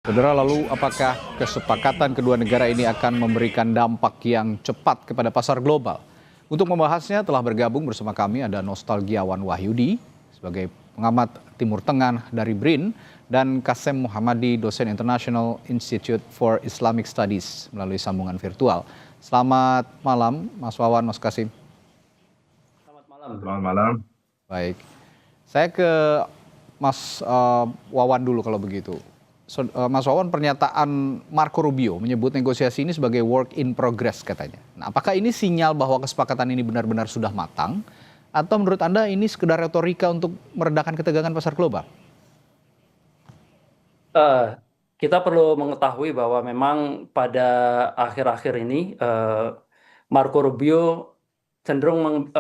Saudara, lalu apakah kesepakatan kedua negara ini akan memberikan dampak yang cepat kepada pasar global? Untuk membahasnya telah bergabung bersama kami ada Nostalgiawan Wahyudi sebagai pengamat Timur Tengah dari BRIN dan Kasem Muhammadi, dosen International Institute for Islamic Studies melalui sambungan virtual. Selamat malam Mas Wawan, Mas Kasim. Selamat malam. Selamat malam. Baik, saya ke Mas Wawan dulu kalau begitu. Mas Wawan, pernyataan Marco Rubio menyebut negosiasi ini sebagai work in progress katanya. Nah, apakah ini sinyal bahwa kesepakatan ini benar-benar sudah matang? Atau menurut Anda ini sekedar retorika untuk meredakan ketegangan pasar global? Kita perlu mengetahui bahwa memang pada akhir-akhir ini Marco Rubio cenderung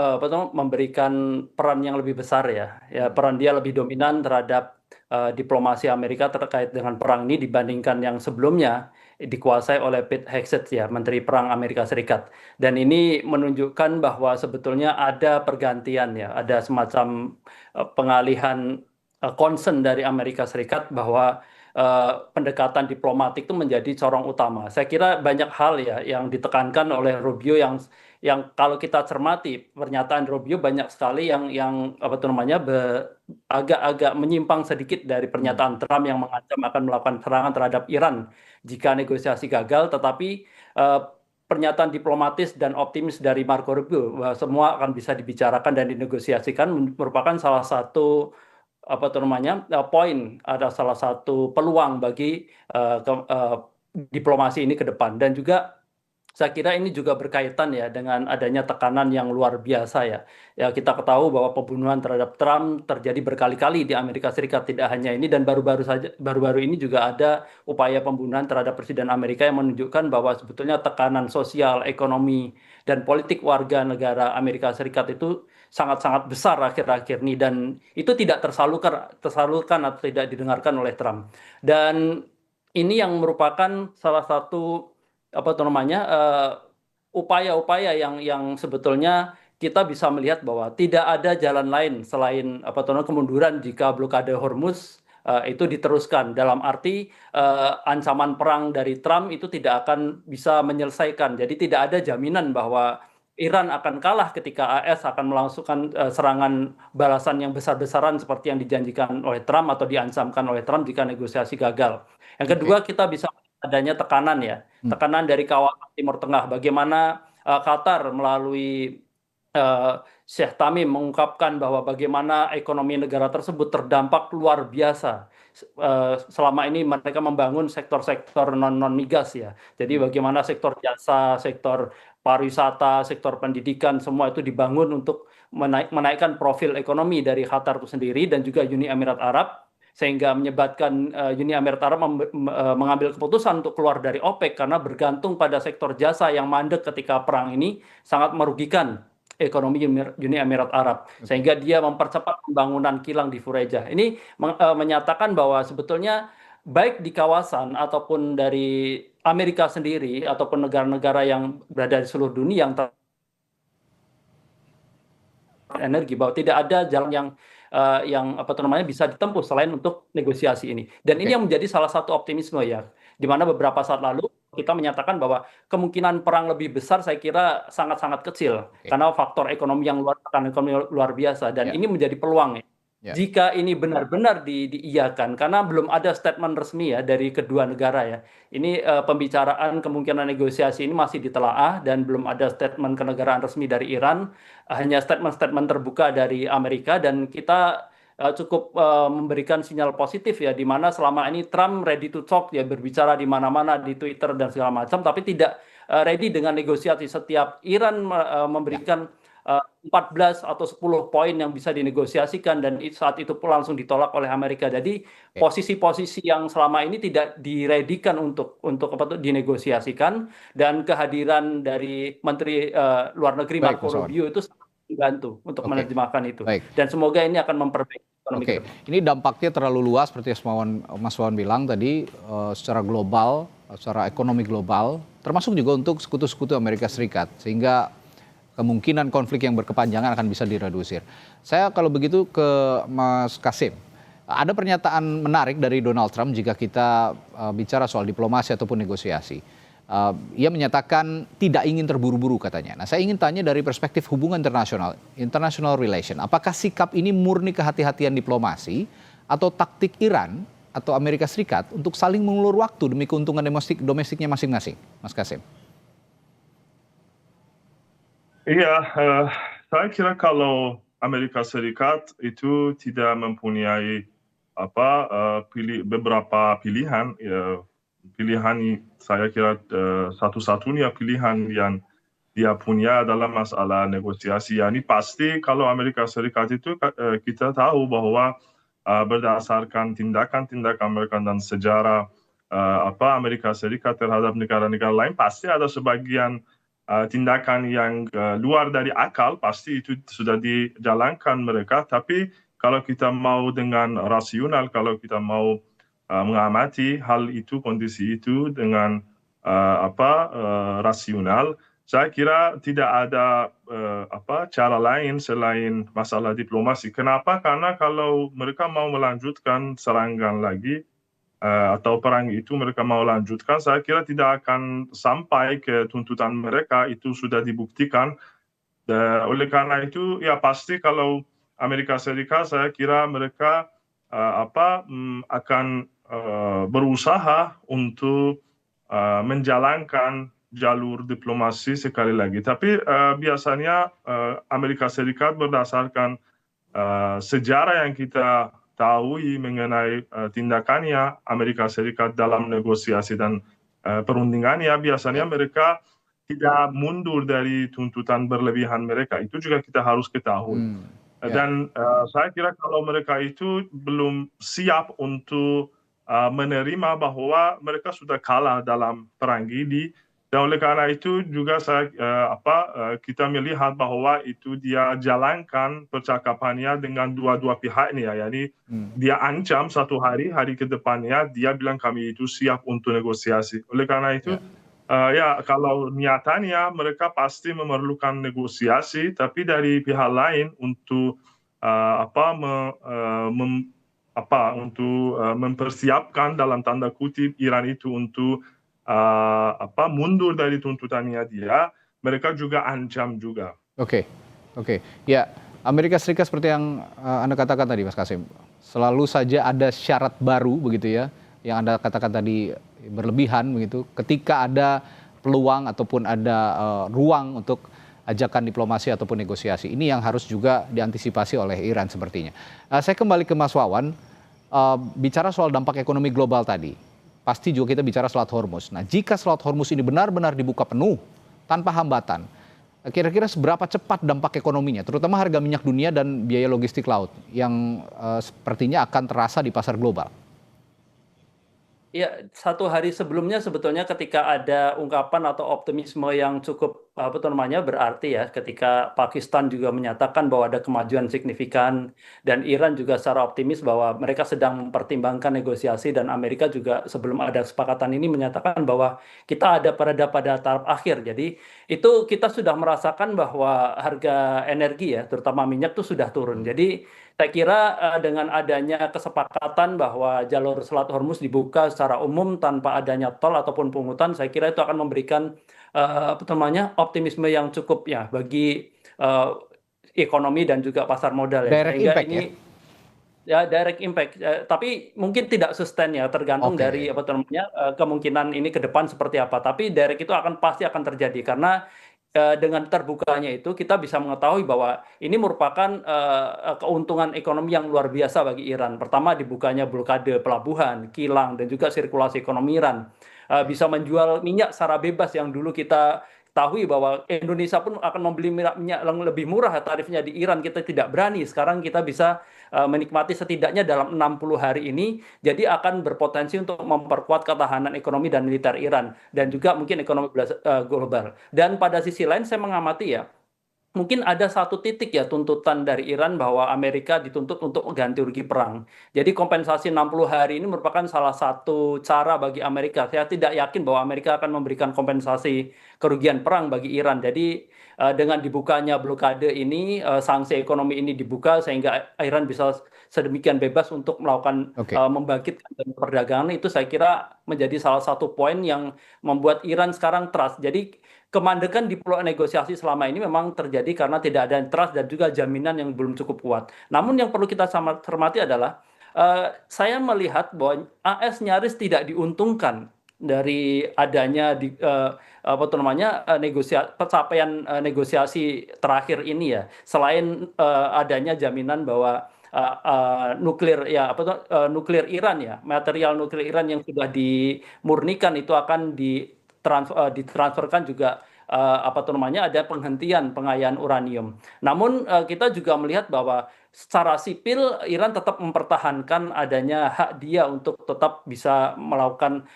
memberikan peran yang lebih besar ya. Peran dia lebih dominan terhadap diplomasi Amerika terkait dengan perang ini dibandingkan yang sebelumnya dikuasai oleh Pete Hegseth ya, Menteri Perang Amerika Serikat. Dan ini menunjukkan bahwa sebetulnya ada pergantian ya, ada semacam pengalihan concern dari Amerika Serikat bahwa pendekatan diplomatik itu menjadi corong utama. Saya kira banyak hal ya yang ditekankan oleh Rubio yang kalau kita cermati pernyataan Rubio banyak sekali yang agak-agak menyimpang sedikit dari pernyataan Trump yang mengancam akan melakukan serangan terhadap Iran jika negosiasi gagal, tetapi pernyataan diplomatis dan optimis dari Marco Rubio bahwa semua akan bisa dibicarakan dan dinegosiasikan merupakan salah satu poin, ada salah satu peluang bagi diplomasi ini ke depan. Dan juga saya kira ini juga berkaitan ya dengan adanya tekanan yang luar biasa ya. Ya, kita ketahui bahwa pembunuhan terhadap Trump terjadi berkali-kali di Amerika Serikat, tidak hanya ini, dan baru-baru ini juga ada upaya pembunuhan terhadap Presiden Amerika yang menunjukkan bahwa sebetulnya tekanan sosial, ekonomi, dan politik warga negara Amerika Serikat itu sangat-sangat besar akhir-akhir ini, dan itu tidak tersalurkan atau tidak didengarkan oleh Trump. Dan ini yang merupakan salah satu upaya-upaya yang sebetulnya kita bisa melihat bahwa tidak ada jalan lain selain kemunduran jika blokade Hormuz itu diteruskan. Dalam arti ancaman perang dari Trump itu tidak akan bisa menyelesaikan. Jadi tidak ada jaminan bahwa Iran akan kalah ketika AS akan melangsungkan serangan balasan yang besar-besaran seperti yang dijanjikan oleh Trump atau diancamkan oleh Trump jika negosiasi gagal. Yang kedua, kita bisa adanya tekanan ya, tekanan dari kawasan Timur Tengah. Bagaimana Qatar melalui Sheikh Tamim mengungkapkan bahwa bagaimana ekonomi negara tersebut terdampak luar biasa. Selama ini mereka membangun sektor-sektor non-migas ya. Jadi bagaimana sektor jasa, sektor pariwisata, sektor pendidikan, semua itu dibangun untuk menaikkan profil ekonomi dari Qatar itu sendiri dan juga Uni Emirat Arab, sehingga menyebabkan Uni Emirat Arab mengambil keputusan untuk keluar dari OPEC karena bergantung pada sektor jasa yang mandek ketika perang ini sangat merugikan ekonomi Uni Emirat Arab, sehingga dia mempercepat pembangunan kilang di Fureja. Ini menyatakan bahwa sebetulnya baik di kawasan ataupun dari Amerika sendiri ataupun negara-negara yang berada di seluruh dunia yang energi, bahwa tidak ada jalan yang bisa ditempuh selain untuk negosiasi ini. Dan ini yang menjadi salah satu optimisme ya, di mana beberapa saat lalu kita menyatakan bahwa kemungkinan perang lebih besar saya kira sangat-sangat kecil karena faktor ekonomi yang luar biasa, dan ini menjadi peluang ya. Jika ini benar-benar diiyakan, karena belum ada statement resmi ya dari kedua negara ya. Ini pembicaraan kemungkinan negosiasi ini masih ditelaah dan belum ada statement kenegaraan resmi dari Iran, hanya statement-statement terbuka dari Amerika, dan kita cukup memberikan sinyal positif ya, di mana selama ini Trump ready to talk ya, berbicara di mana-mana di Twitter dan segala macam, tapi tidak ready dengan negosiasi. Setiap Iran memberikan 14 atau 10 poin yang bisa dinegosiasikan, dan saat itu pun langsung ditolak oleh Amerika. Jadi posisi-posisi yang selama ini tidak diredikan untuk dinegosiasikan, dan kehadiran dari Menteri Luar Negeri Marco Rubio itu sangat membantu untuk menerjemahkan itu. Dan semoga ini akan memperbaiki ekonomi. Ini dampaknya terlalu luas seperti yang Mas Wawan bilang tadi, secara global, secara ekonomi global, termasuk juga untuk sekutu-sekutu Amerika Serikat, sehingga kemungkinan konflik yang berkepanjangan akan bisa diredusir. Saya kalau begitu ke Mas Kasim. Ada pernyataan menarik dari Donald Trump jika kita bicara soal diplomasi ataupun negosiasi. Ia menyatakan tidak ingin terburu-buru katanya. Nah, saya ingin tanya dari perspektif hubungan internasional, international relation, apakah sikap ini murni kehati-hatian diplomasi atau taktik Iran atau Amerika Serikat untuk saling mengulur waktu demi keuntungan domestiknya masing-masing, Mas Kasim? Iya, saya kira kalau Amerika Serikat itu tidak mempunyai beberapa pilihan, pilihan saya kira satu-satunya pilihan yang dia punya adalah masalah negosiasi. Ini pasti kalau Amerika Serikat itu kita tahu bahwa berdasarkan tindakan-tindakan mereka dan sejarah Amerika Serikat terhadap negara-negara lain pasti ada sebagian tindakan yang luar dari akal, pasti itu sudah dijalankan mereka. Tapi kalau kita mau dengan rasional, kalau kita mau mengamati hal itu, kondisi itu dengan rasional, saya kira tidak ada cara lain selain masalah diplomasi. Kenapa? Karena kalau mereka mau melanjutkan serangan lagi, atau perang itu mereka mau lanjutkan, saya kira tidak akan sampai ke tuntutan mereka, itu sudah dibuktikan. Oleh karena itu, ya pasti kalau Amerika Serikat, saya kira mereka akan berusaha untuk menjalankan jalur diplomasi sekali lagi. Tapi biasanya Amerika Serikat berdasarkan sejarah yang kita tahu mengenai tindakannya Amerika Serikat dalam negosiasi dan perundingannya, biasanya mereka tidak mundur dari tuntutan berlebihan mereka. Itu juga kita harus ketahui. Dan saya kira kalau mereka itu belum siap untuk menerima bahwa mereka sudah kalah dalam perang ini, dan oleh karena itu juga kita melihat bahwa itu dia jalankan percakapannya dengan dua-dua pihak ini, yakni dia ancam satu hari ke depannya dia bilang kami itu siap untuk negosiasi. Oleh karena itu kalau niatannya mereka pasti memerlukan negosiasi, tapi dari pihak lain untuk mempersiapkan dalam tanda kutip Iran itu untuk mundur dari tuntutannya dia, mereka juga ancam juga. Oke. Ya, Amerika Serikat seperti yang Anda katakan tadi, Mas Kasim, selalu saja ada syarat baru begitu ya, yang Anda katakan tadi berlebihan begitu, ketika ada peluang ataupun ada ruang untuk ajakan diplomasi ataupun negosiasi. Ini yang harus juga diantisipasi oleh Iran sepertinya. Saya kembali ke Mas Wawan, bicara soal dampak ekonomi global tadi, pasti juga kita bicara Selat Hormuz. Nah, jika Selat Hormuz ini benar-benar dibuka penuh tanpa hambatan, kira-kira seberapa cepat dampak ekonominya, terutama harga minyak dunia dan biaya logistik laut yang sepertinya akan terasa di pasar global? Ya, 1 hari sebelumnya sebetulnya ketika ada ungkapan atau optimisme yang cukup berarti ya, ketika Pakistan juga menyatakan bahwa ada kemajuan signifikan dan Iran juga secara optimis bahwa mereka sedang mempertimbangkan negosiasi, dan Amerika juga sebelum ada kesepakatan ini menyatakan bahwa kita ada pada tahap akhir. Jadi itu kita sudah merasakan bahwa harga energi ya, terutama minyak itu sudah turun. Jadi saya kira dengan adanya kesepakatan bahwa jalur Selat Hormuz dibuka secara umum tanpa adanya tol ataupun pungutan, saya kira itu akan memberikan optimisme yang cukup ya bagi ekonomi dan juga pasar modal ya. Direct Sehingga impact ini ya direct impact, tapi mungkin tidak sustain ya, tergantung dari kemungkinan ini ke depan seperti apa. Tapi direct itu pasti akan terjadi karena dengan terbukanya itu kita bisa mengetahui bahwa ini merupakan keuntungan ekonomi yang luar biasa bagi Iran. Pertama, dibukanya blokade pelabuhan, kilang, dan juga sirkulasi ekonomi Iran. Bisa menjual minyak secara bebas yang dulu kita tahu bahwa Indonesia pun akan membeli minyak yang lebih murah tarifnya di Iran, kita tidak berani. Sekarang kita bisa menikmati setidaknya dalam 60 hari ini, jadi akan berpotensi untuk memperkuat ketahanan ekonomi dan militer Iran dan juga mungkin ekonomi global. Dan pada sisi lain saya mengamati ya, mungkin ada satu titik ya tuntutan dari Iran bahwa Amerika dituntut untuk ganti rugi perang. Jadi kompensasi 60 hari ini merupakan salah satu cara bagi Amerika. Saya tidak yakin bahwa Amerika akan memberikan kompensasi kerugian perang bagi Iran. Jadi dengan dibukanya blokade ini, sanksi ekonomi ini dibuka sehingga Iran bisa sedemikian bebas untuk melakukan Oke. membangkitkan perdagangan, itu saya kira menjadi salah satu poin yang membuat Iran sekarang trust. Jadi kemandekan di negosiasi selama ini memang terjadi karena tidak ada trust dan juga jaminan yang belum cukup kuat. Namun yang perlu kita sama cermati adalah saya melihat bahwa AS nyaris tidak diuntungkan dari adanya apa tuh namanya pencapaian negosiasi terakhir ini ya. Selain adanya jaminan bahwa nuklir ya apa tuh nuklir Iran ya, material nuklir Iran yang sudah dimurnikan itu akan ditransferkan juga apa tuh namanya ada penghentian pengayaan uranium. Namun kita juga melihat bahwa secara sipil Iran tetap mempertahankan adanya hak dia untuk tetap bisa melakukan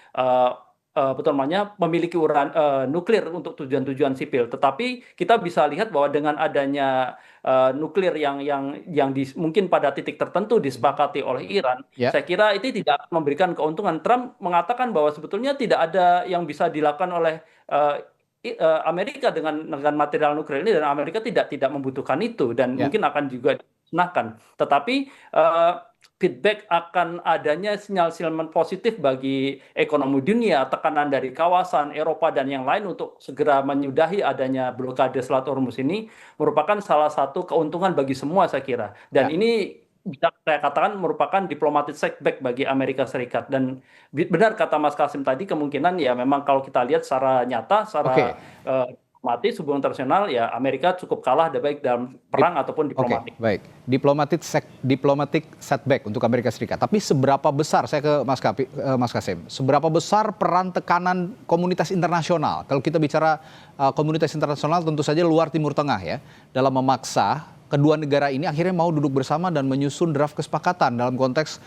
betul namanya memiliki nuklir untuk tujuan-tujuan sipil. Tetapi kita bisa lihat bahwa dengan adanya nuklir yang mungkin pada titik tertentu disepakati oleh Iran, Ya. saya kira itu tidak akan memberikan keuntungan. Trump mengatakan bahwa sebetulnya tidak ada yang bisa dilakukan oleh Amerika dengan material nuklir ini dan Amerika tidak membutuhkan itu dan Ya. mungkin akan juga dimusnahkan. Tetapi feedback akan adanya sinyal-sinyal positif bagi ekonomi dunia, tekanan dari kawasan Eropa dan yang lain untuk segera menyudahi adanya blokade Selat Hormuz ini merupakan salah satu keuntungan bagi semua saya kira. Dan Ya. ini bisa saya katakan merupakan diplomatic setback bagi Amerika Serikat. Dan benar kata Mas Kasim tadi, kemungkinan ya memang kalau kita lihat secara nyata, secara Oke. diplomatis, hubungan internasional ya Amerika cukup kalah baik dalam perang ataupun Oke, diplomatik. baik. Diplomatic setback untuk Amerika Serikat. Tapi seberapa besar, saya ke Mas Kasim, seberapa besar peran tekanan komunitas internasional? Kalau kita bicara komunitas internasional tentu saja luar Timur Tengah ya, dalam memaksa kedua negara ini akhirnya mau duduk bersama dan menyusun draft kesepakatan dalam konteks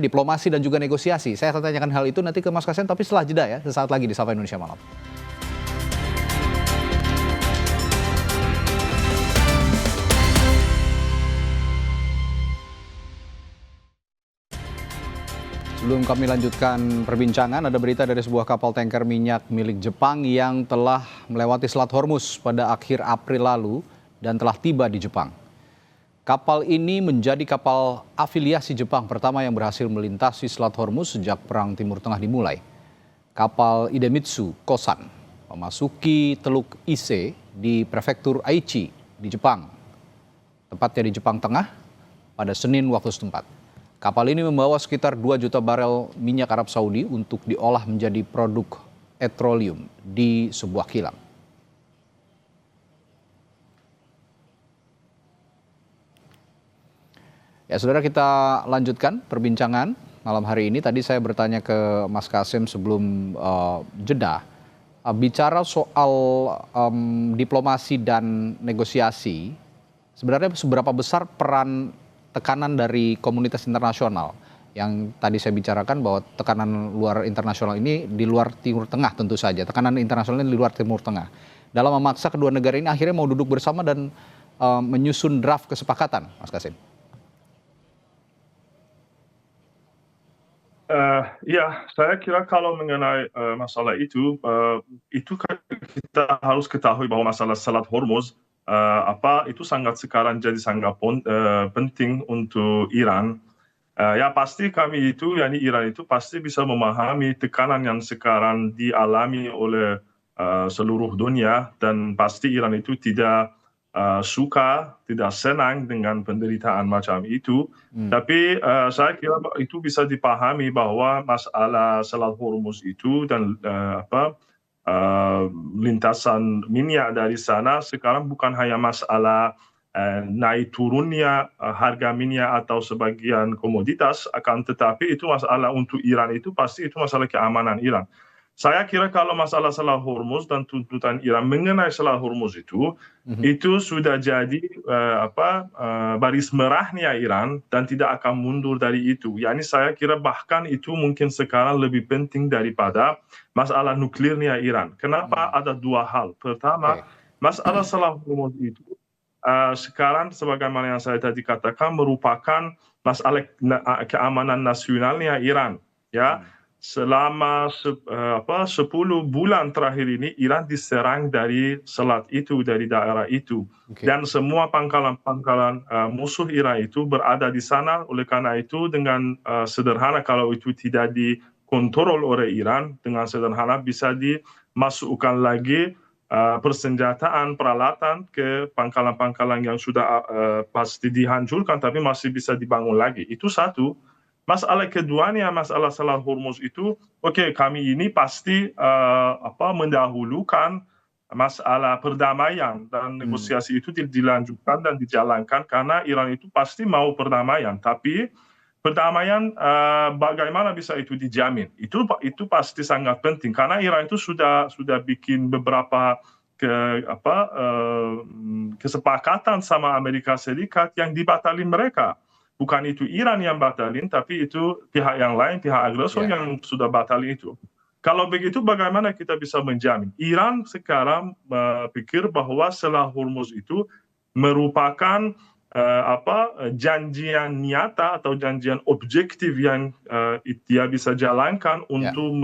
diplomasi dan juga negosiasi. Saya akan tanyakan hal itu nanti ke Mas Kasim, tapi setelah jeda ya, sesaat lagi di Sapa Indonesia Malam. Sebelum kami lanjutkan perbincangan, ada berita dari sebuah kapal tanker minyak milik Jepang yang telah melewati Selat Hormuz pada akhir April lalu dan telah tiba di Jepang. Kapal ini menjadi kapal afiliasi Jepang pertama yang berhasil melintasi Selat Hormuz sejak Perang Timur Tengah dimulai. Kapal Idemitsu Kosan memasuki Teluk Ise di Prefektur Aichi di Jepang, tepatnya di Jepang Tengah, pada Senin waktu setempat. Kapal ini membawa sekitar 2 juta barel minyak Arab Saudi untuk diolah menjadi produk petroleum di sebuah kilang. Ya, saudara, kita lanjutkan perbincangan malam hari ini. Tadi saya bertanya ke Mas Kasim sebelum jeda. Bicara soal diplomasi dan negosiasi, sebenarnya seberapa besar peran tekanan dari komunitas internasional yang tadi saya bicarakan bahwa tekanan luar internasional ini di luar Timur Tengah tentu saja. Tekanan internasional ini di luar Timur Tengah. Dalam memaksa kedua negara ini akhirnya mau duduk bersama dan menyusun draft kesepakatan, Mas Kasim. Ya, saya kira kalau mengenai masalah itu kan kita harus ketahui bahwa masalah Selat Hormuz itu sekarang jadi sangat penting untuk Iran. Ya pasti kami itu, yakni Iran itu pasti bisa memahami tekanan yang sekarang dialami oleh seluruh dunia dan pasti Iran itu tidak suka, tidak senang dengan penderitaan macam itu. Tapi saya kira itu bisa dipahami bahwa masalah Selat Hormuz itu dan lintasan minyak dari sana sekarang bukan hanya masalah naik turunnya harga minyak atau sebagian komoditas, akan tetapi itu masalah untuk Iran itu pasti itu masalah keamanan Iran. Saya kira kalau masalah Selat Hormuz dan tuntutan Iran mengenai Selat Hormuz itu sudah jadi baris merahnya Iran dan tidak akan mundur dari itu. Yani saya kira bahkan itu mungkin sekarang lebih penting daripada masalah nuklirnya Iran. Kenapa? Ada dua hal. Pertama, Masalah Selat Hormuz itu sekarang sebagaimana yang saya tadi katakan merupakan masalah keamanan nasionalnya Iran, ya. Selama 10 bulan terakhir ini Iran diserang dari selat itu, dari daerah itu. Oke. Dan semua pangkalan-pangkalan musuh Iran itu berada di sana. Oleh karena itu dengan sederhana, kalau itu tidak dikontrol oleh Iran, dengan sederhana bisa dimasukkan lagi persenjataan, peralatan ke pangkalan-pangkalan yang sudah pasti dihancurkan tapi masih bisa dibangun lagi. Itu satu. Masalah keduanya, masalah Selat Hormuz itu, oke, kami ini pasti mendahulukan masalah perdamaian dan negosiasi itu dilanjutkan dan dijalankan karena Iran itu pasti mau perdamaian. Tapi perdamaian bagaimana bisa itu dijamin? Itu pasti sangat penting karena Iran itu sudah bikin beberapa kesepakatan sama Amerika Serikat yang dibatalin mereka. Bukan itu Iran yang batalin, tapi itu pihak yang lain, pihak agresor yang sudah batalin itu. Kalau begitu bagaimana kita bisa menjamin? Iran sekarang pikir bahwa Selat Hormuz itu merupakan janjian nyata atau janjian objektif yang dia bisa jalankan untuk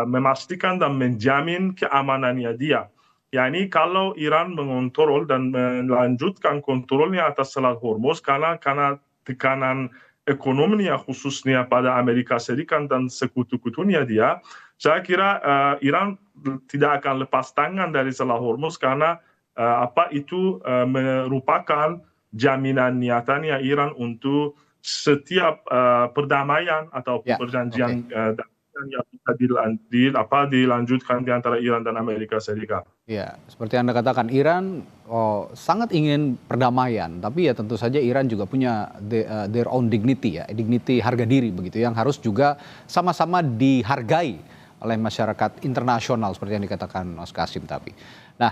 memastikan dan menjamin keamanannya dia. Yani kalau Iran mengontrol dan melanjutkan kontrolnya atas Selat Hormuz karena tekanan ekonominya khususnya pada Amerika Serikat dan sekutu-kutunya dia, saya kira Iran tidak akan lepas tangan dari Selat Hormuz karena itu merupakan jaminan nyatanya Iran untuk setiap perdamaian atau perjanjian yang bisa dilanjutkan di antara Iran dan Amerika Serikat. Ya, seperti Anda katakan, Iran sangat ingin perdamaian, tapi ya tentu saja Iran juga punya their own dignity, ya, dignity harga diri begitu, yang harus juga sama-sama dihargai oleh masyarakat internasional seperti yang dikatakan Mas Kasim tadi. Nah,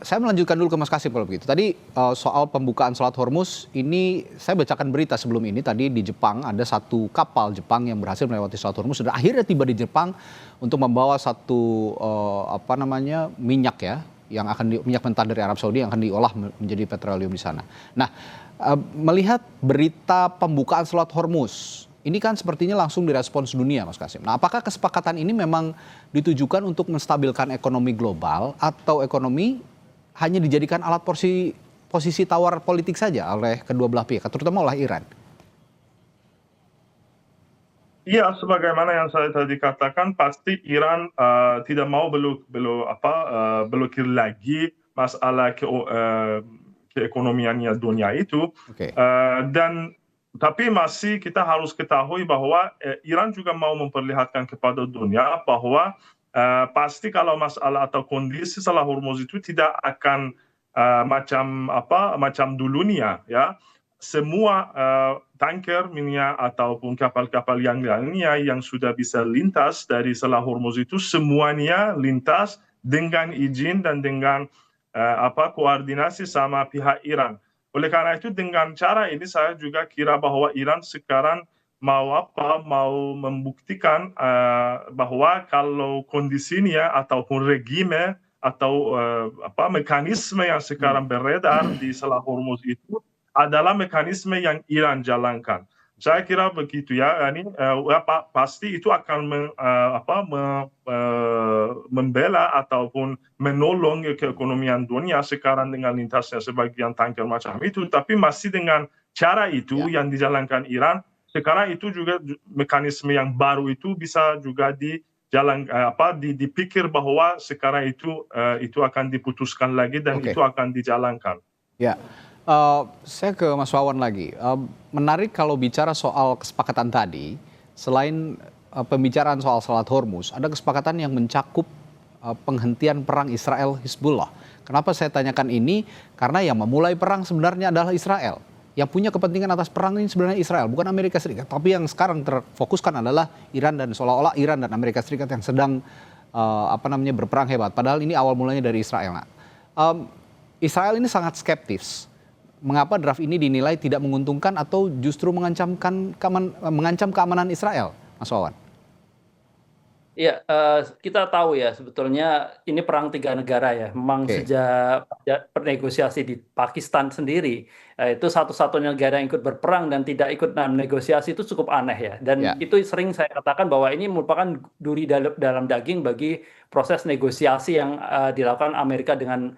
saya melanjutkan dulu ke Mas Kasim kalau begitu. Tadi soal pembukaan Selat Hormuz ini saya bacakan berita sebelum ini tadi di Jepang ada satu kapal Jepang yang berhasil melewati Selat Hormuz dan akhirnya tiba di Jepang untuk membawa satu minyak ya yang akan minyak mentah dari Arab Saudi yang akan diolah menjadi petroleum di sana. Nah, melihat berita pembukaan Selat Hormuz ini kan sepertinya langsung direspons dunia, Mas Kasim. Nah, apakah kesepakatan ini memang ditujukan untuk menstabilkan ekonomi global atau ekonomi hanya dijadikan alat posisi tawar politik saja oleh kedua belah pihak, terutama oleh Iran? Iya, sebagaimana yang saya tadi katakan, pasti Iran tidak mau blokir lagi masalah keekonomiannya dunia itu. Tapi masih kita harus ketahui bahwa Iran juga mau memperlihatkan kepada dunia bahwa pasti kalau masalah atau kondisi Selat Hormuz itu tidak akan macam dulunya, ya. Semua tanker minyak ataupun kapal-kapal yang lainnya yang sudah bisa lintas dari Selat Hormuz itu semuanya lintas dengan izin dan dengan koordinasi sama pihak Iran. Oleh karena itu dengan cara ini saya juga kira bahwa Iran sekarang mau membuktikan bahwa kalau kondisinya ataupun regime atau mekanisme yang sekarang beredar di Selat Hormuz itu adalah mekanisme yang Iran jalankan. Saya kira begitu ya. Ini pasti itu akan membela ataupun menolong keekonomian dunia sekarang dengan lintasnya sebagian tanker macam itu. Tapi masih dengan cara itu yang dijalankan Iran. Sekarang itu juga mekanisme yang baru itu bisa juga dipikir bahwa sekarang itu akan diputuskan lagi dan itu akan dijalankan. Ya. Saya ke Mas Wawan lagi. Menarik kalau bicara soal kesepakatan tadi, selain pembicaraan soal Selat Hormuz, ada kesepakatan yang mencakup penghentian perang Israel-Hizbullah. Kenapa saya tanyakan ini? Karena yang memulai perang sebenarnya adalah Israel. Yang punya kepentingan atas perang ini sebenarnya Israel, bukan Amerika Serikat. Tapi yang sekarang terfokuskan adalah Iran dan seolah-olah Iran dan Amerika Serikat yang sedang berperang hebat. Padahal ini awal mulanya dari Israel. Nah, Israel ini sangat skeptis. Mengapa draft ini dinilai tidak menguntungkan atau justru mengancam keamanan Israel, Mas Wawan? Ya, kita tahu ya sebetulnya ini perang 3 negara ya. Memang Oke. sejak bernegosiasi di Pakistan sendiri, itu satu-satunya negara yang ikut berperang dan tidak ikut dalam negosiasi itu cukup aneh ya. Dan Ya, itu sering saya katakan bahwa ini merupakan duri dalam daging bagi proses negosiasi yang dilakukan Amerika dengan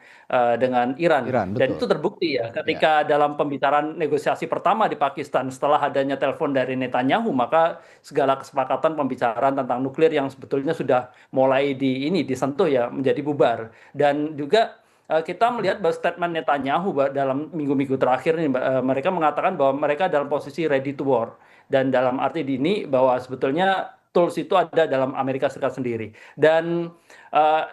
Iran. Iran, Dan betul. itu terbukti ya Ya, ketika dalam pembicaraan negosiasi pertama di Pakistan setelah adanya telepon dari Netanyahu, maka segala kesepakatan pembicaraan tentang nuklir yang sebetulnya sudah mulai disentuh ya menjadi bubar. Dan juga kita melihat bahwa statement Netanyahu dalam minggu-minggu terakhir ini mereka mengatakan bahwa mereka dalam posisi ready to war, dan dalam arti ini bahwa sebetulnya tools itu ada dalam Amerika Serikat sendiri. Dan uh,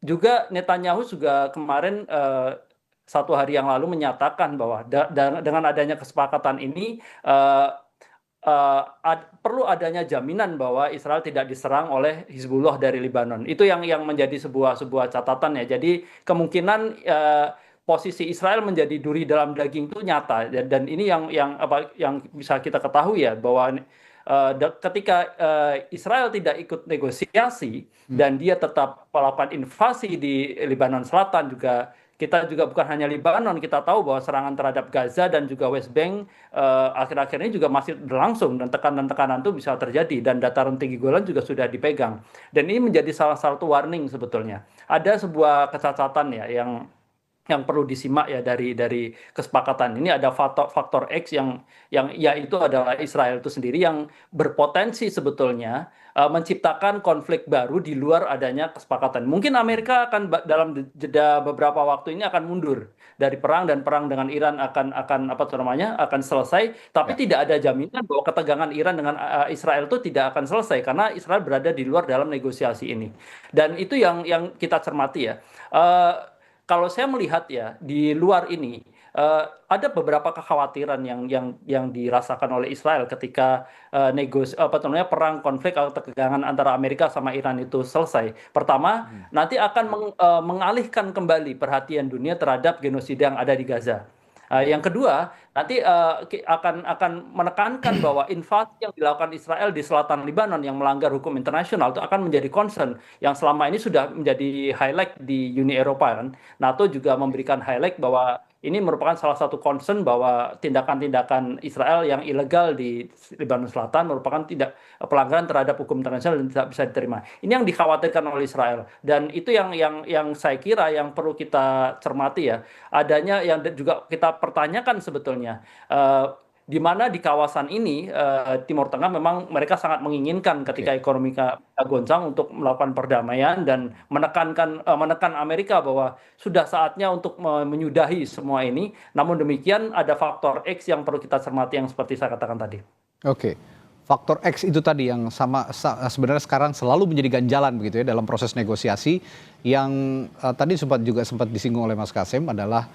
juga Netanyahu juga kemarin 1 hari yang lalu menyatakan bahwa dengan adanya kesepakatan ini perlu adanya jaminan bahwa Israel tidak diserang oleh Hizbullah dari Lebanon. Itu yang menjadi sebuah catatan ya. Jadi kemungkinan posisi Israel menjadi duri dalam daging itu nyata, dan ini yang bisa kita ketahui ya, bahwa ketika Israel tidak ikut negosiasi dan dia tetap melakukan invasi di Lebanon Selatan, juga kita juga bukan hanya Lebanon, kita tahu bahwa serangan terhadap Gaza dan juga West Bank akhir-akhir ini juga masih berlangsung, dan tekanan-tekanan itu bisa terjadi, dan dataran tinggi Golan juga sudah dipegang. Dan ini menjadi salah satu warning sebetulnya. Ada sebuah kecacatan ya yang perlu disimak ya dari kesepakatan ini. Ada faktor X yang yaitu adalah Israel itu sendiri yang berpotensi sebetulnya menciptakan konflik baru di luar adanya kesepakatan. Mungkin Amerika akan dalam jeda beberapa waktu ini akan mundur dari perang, dan perang dengan Iran akan apa namanya akan selesai, tapi ya. tidak ada jaminan bahwa ketegangan Iran dengan Israel itu tidak akan selesai karena Israel berada di luar dalam negosiasi ini. Dan itu yang kita cermati ya. Kalau saya melihat ya di luar ini ada beberapa kekhawatiran yang dirasakan oleh Israel ketika perang konflik atau ketegangan antara Amerika sama Iran itu selesai. Pertama, nanti akan mengalihkan kembali perhatian dunia terhadap genosida yang ada di Gaza. Yang kedua, nanti akan menekankan bahwa invasi yang dilakukan Israel di selatan Lebanon yang melanggar hukum internasional itu akan menjadi concern yang selama ini sudah menjadi highlight di Uni Eropa kan. NATO juga memberikan highlight bahwa ini merupakan salah satu concern bahwa tindakan-tindakan Israel yang ilegal di Lebanon Selatan merupakan pelanggaran terhadap hukum internasional dan tidak bisa diterima. Ini yang dikhawatirkan oleh Israel, dan itu yang saya kira yang perlu kita cermati ya. Adanya yang juga kita pertanyakan sebetulnya, di mana di kawasan ini Timur Tengah memang mereka sangat menginginkan ketika ekonomi goncang untuk melakukan perdamaian dan menekan Amerika bahwa sudah saatnya untuk menyudahi semua ini. Namun demikian ada faktor X yang perlu kita cermati yang seperti saya katakan tadi. Oke. Faktor X itu tadi yang sebenarnya sekarang selalu menjadi ganjalan begitu ya dalam proses negosiasi, yang tadi sempat disinggung oleh Mas Kasim adalah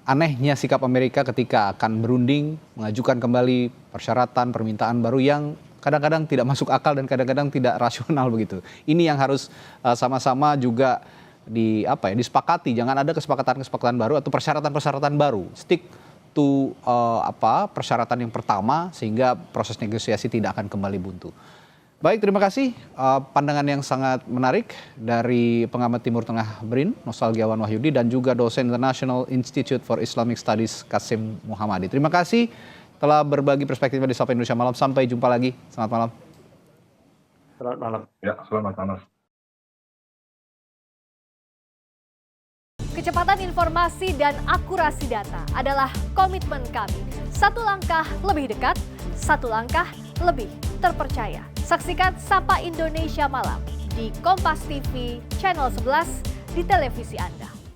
anehnya sikap Amerika ketika akan berunding mengajukan kembali persyaratan permintaan baru yang kadang-kadang tidak masuk akal dan kadang-kadang tidak rasional begitu. Ini yang harus sama-sama juga disepakati. Jangan ada kesepakatan baru atau persyaratan baru. Stick to persyaratan yang pertama sehingga proses negosiasi tidak akan kembali buntu. Baik, terima kasih pandangan yang sangat menarik dari pengamat Timur Tengah BRIN, Nostalgiawan Wahyudi, dan juga dosen International Institute for Islamic Studies Kasim Muhammadi. Terima kasih telah berbagi perspektifnya di Sapa Indonesia Malam. Sampai jumpa lagi. Selamat malam. Selamat malam. Ya, selamat malam. Kecepatan informasi dan akurasi data adalah komitmen kami. Satu langkah lebih dekat, satu langkah lebih terpercaya. Saksikan Sapa Indonesia Malam di Kompas TV Channel 11 di televisi Anda.